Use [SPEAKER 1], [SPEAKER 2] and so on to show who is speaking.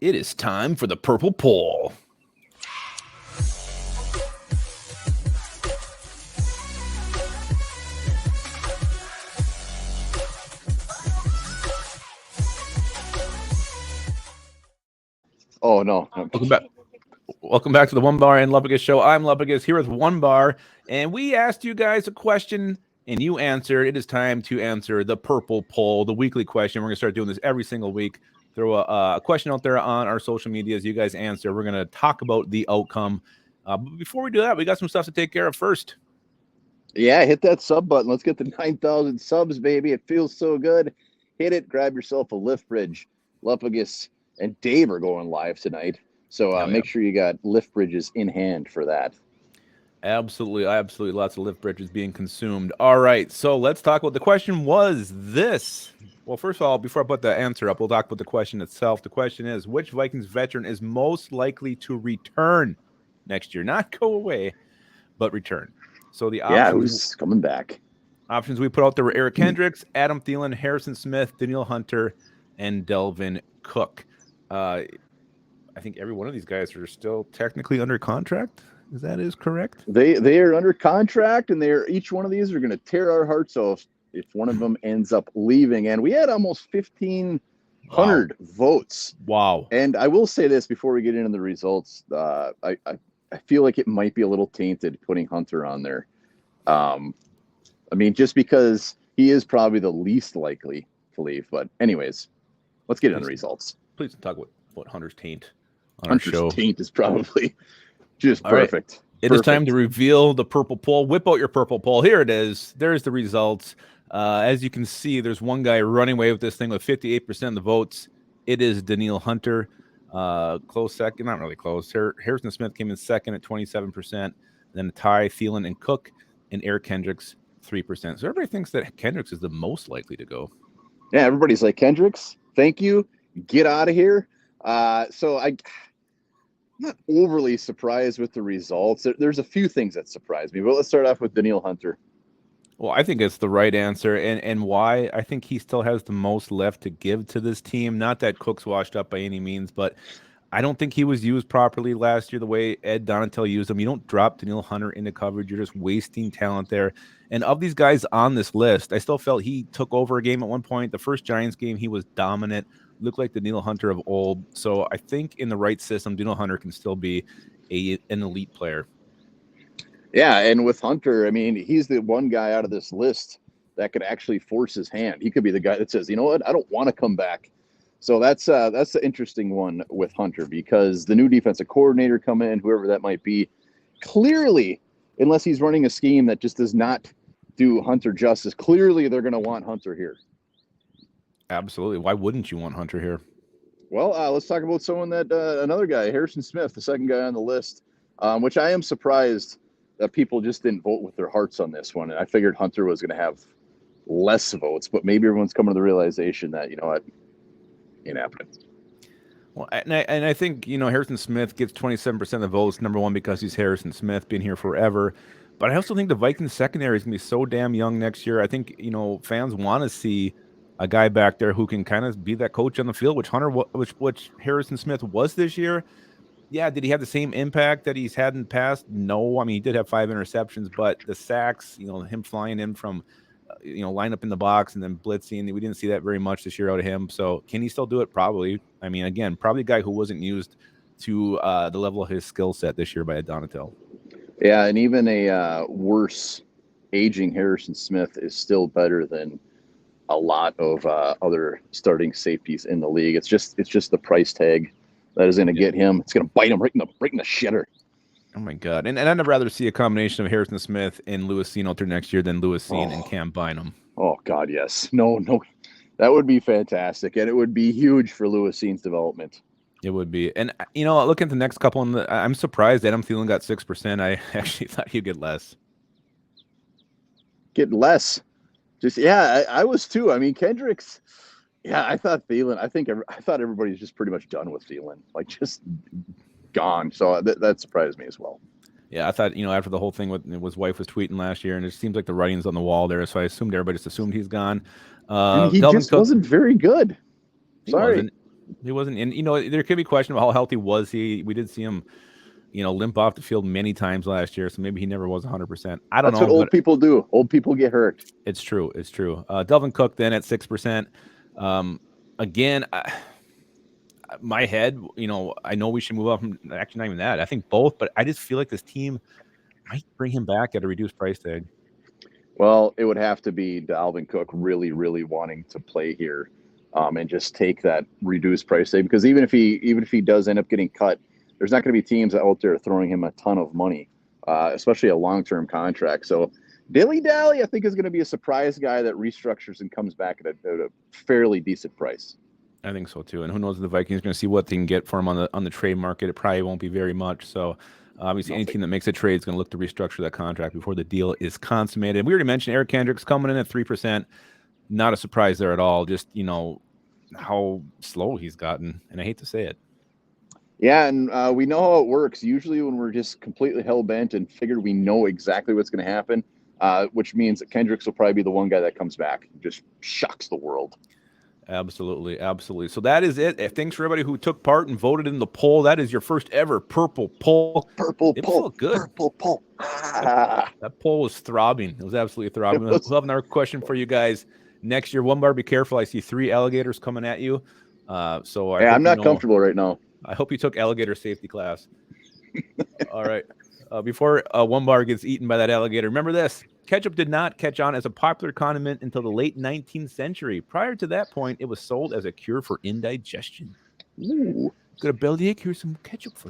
[SPEAKER 1] It is time for the purple poll.
[SPEAKER 2] Oh, no.
[SPEAKER 1] Welcome back to the Onebar and Lupags show. I'm Lupagus here with Onebar, and we asked you guys a question, and you answered. It is time to answer the purple poll, the weekly question. We're going to start doing this every single week. Throw a question out there on our social medias. You guys answer. We're going to talk about the outcome. But before we do that, we got some stuff to take care of first.
[SPEAKER 2] Yeah, hit that sub button. Let's get the 9,000 subs, baby. It feels so good. Hit it. Grab yourself a lift bridge. Lupagus and Dave are going live tonight. So make sure you got lift bridges in hand for that.
[SPEAKER 1] Absolutely. Lots of lift bridges being consumed. All right. So let's talk about the question was this. Well, first of all, before I put the answer up, we'll talk about the question itself. The question is, which Vikings veteran is most likely to return next year? Not go away, but return. So the options,
[SPEAKER 2] who's coming back?
[SPEAKER 1] Options we put out there were Eric Kendricks, Adam Thielen, Harrison Smith, Danielle Hunter, and Delvin Cook. I think every one of these guys are still technically under contract. That is correct.
[SPEAKER 2] They are under contract, and each one of these are going to tear our hearts off if one of them ends up leaving. And we had almost 1,500 votes.
[SPEAKER 1] Wow!
[SPEAKER 2] And I will say this before we get into the results, I feel like it might be a little tainted putting Hunter on there. I mean, just because he is probably the least likely to leave. But anyways, let's get into the results.
[SPEAKER 1] Please talk about Hunter's taint on
[SPEAKER 2] Hunter's
[SPEAKER 1] our show.
[SPEAKER 2] Taint is probably just perfect.
[SPEAKER 1] Right. It is time to reveal the purple poll. Whip out your purple poll. Here it is. There's the results. As you can see, there's one guy running away with this thing with 58% of the votes. It is Danielle Hunter. Close second, not really close. Harrison Smith came in second at 27%. Then Ty, Thielen, and Cook, and Eric Kendricks 3%. So everybody thinks that Kendricks is the most likely to go.
[SPEAKER 2] Yeah, everybody's like, Kendricks, thank you. Get out of here. So I'm not overly surprised with the results. There's a few things that surprised me, but let's start off with Danielle Hunter.
[SPEAKER 1] Well, I think it's the right answer, and why? I think he still has the most left to give to this team. Not that Cook's washed up by any means, but I don't think he was used properly last year the way Ed Donatel used him. You don't drop Danielle Hunter into coverage. You're just wasting talent there. And of these guys on this list, I still felt he took over a game at one point. The first Giants game, he was dominant, looked like the Danielle Hunter of old. So I think in the right system, Danielle Hunter can still be an elite player.
[SPEAKER 2] Yeah, and with Hunter, I mean, he's the one guy out of this list that could actually force his hand. He could be the guy that says, you know what, I don't want to come back. So that's the interesting one with Hunter, because the new defensive coordinator come in, whoever that might be, clearly, unless he's running a scheme that just does not do Hunter justice, clearly they're going to want Hunter here.
[SPEAKER 1] Absolutely. Why wouldn't you want Hunter here?
[SPEAKER 2] Well, let's talk about someone that another guy, Harrison Smith, the second guy on the list, which I am surprised that people just didn't vote with their hearts on this one. And I figured Hunter was going to have less votes, but maybe everyone's coming to the realization that, you know what, ain't happening.
[SPEAKER 1] Well, and I think, Harrison Smith gets 27% of the votes, number one, because he's Harrison Smith, been here forever. But I also think the Vikings secondary is going to be so damn young next year. I think, fans want to see a guy back there who can kind of be that coach on the field, which Harrison Smith was this year. Yeah, did he have the same impact that he's had in the past? No. I mean, he did have 5 interceptions, but the sacks, him flying in from, line up in the box and then blitzing, we didn't see that very much this year out of him. So can he still do it? Probably. I mean, again, probably a guy who wasn't used to the level of his skill set this year by Ed Donatel.
[SPEAKER 2] Yeah, and even a worse aging Harrison Smith is still better than a lot of other starting safeties in the league. It's just the price tag that is going to get him. It's going to bite him right in the shitter.
[SPEAKER 1] Oh my God! And I'd rather see a combination of Harrison Smith and Lewis Cine out there next year than Lewis Cine and Cam Bynum.
[SPEAKER 2] Oh God, yes. No, that would be fantastic, and it would be huge for Lewis Cine's development.
[SPEAKER 1] It would be. And look at the next couple. I'm surprised Adam Thielen got 6%. I actually thought he'd get less.
[SPEAKER 2] Get less. Just I was too. I mean, Kendricks. Yeah, I thought Thielen. I thought everybody's just pretty much done with Thielen, like just gone. So that surprised me as well.
[SPEAKER 1] Yeah, I thought after the whole thing with his wife was tweeting last year, and it seems like the writing's on the wall there. So I assumed everybody just assumed he's gone.
[SPEAKER 2] And he just wasn't very good. Sorry.
[SPEAKER 1] He wasn't in. There could be question about how healthy was he. We did see him, limp off the field many times last year, so maybe he never was 100%. I don't
[SPEAKER 2] That's what
[SPEAKER 1] know, but
[SPEAKER 2] old people do. Old people get hurt.
[SPEAKER 1] it's true. It's true. Delvin Cook then at 6%. Again, my head, I know we should move up from actually not even that. I think both, but I just feel like this team might bring him back at a reduced price tag.
[SPEAKER 2] Well, it would have to be Dalvin Cook really, really wanting to play here, and just take that reduced price tag, because even if he does end up getting cut, there's not going to be teams out there throwing him a ton of money, especially a long-term contract. So Dilly Dally, I think, is going to be a surprise guy that restructures and comes back at a fairly decent price.
[SPEAKER 1] I think so too. And who knows if the Vikings are going to see what they can get for him on the trade market. It probably won't be very much. So obviously any team that makes a trade is going to look to restructure that contract before the deal is consummated. And we already mentioned Eric Kendricks coming in at 3%. Not a surprise there at all. Just, how slow he's gotten. And I hate to say it.
[SPEAKER 2] Yeah, and we know how it works. Usually when we're just completely hell-bent and figure we know exactly what's going to happen, which means that Kendricks will probably be the one guy that comes back and just shocks the world.
[SPEAKER 1] Absolutely, absolutely. So that is it. Thanks for everybody who took part and voted in the poll. That is your first ever purple poll.
[SPEAKER 2] It
[SPEAKER 1] felt good.
[SPEAKER 2] Purple poll.
[SPEAKER 1] That poll was throbbing. It was absolutely throbbing. We'll have another question for you guys next year. Onebar, be careful. I see 3 alligators coming at you. So
[SPEAKER 2] I'm not comfortable right now.
[SPEAKER 1] I hope you took alligator safety class. All right. Before Onebar gets eaten by that alligator, remember this. Ketchup did not catch on as a popular condiment until the late 19th century. Prior to that point, it was sold as a cure for indigestion.
[SPEAKER 2] Ooh.
[SPEAKER 1] Got a bellyache? Here's some ketchup for you.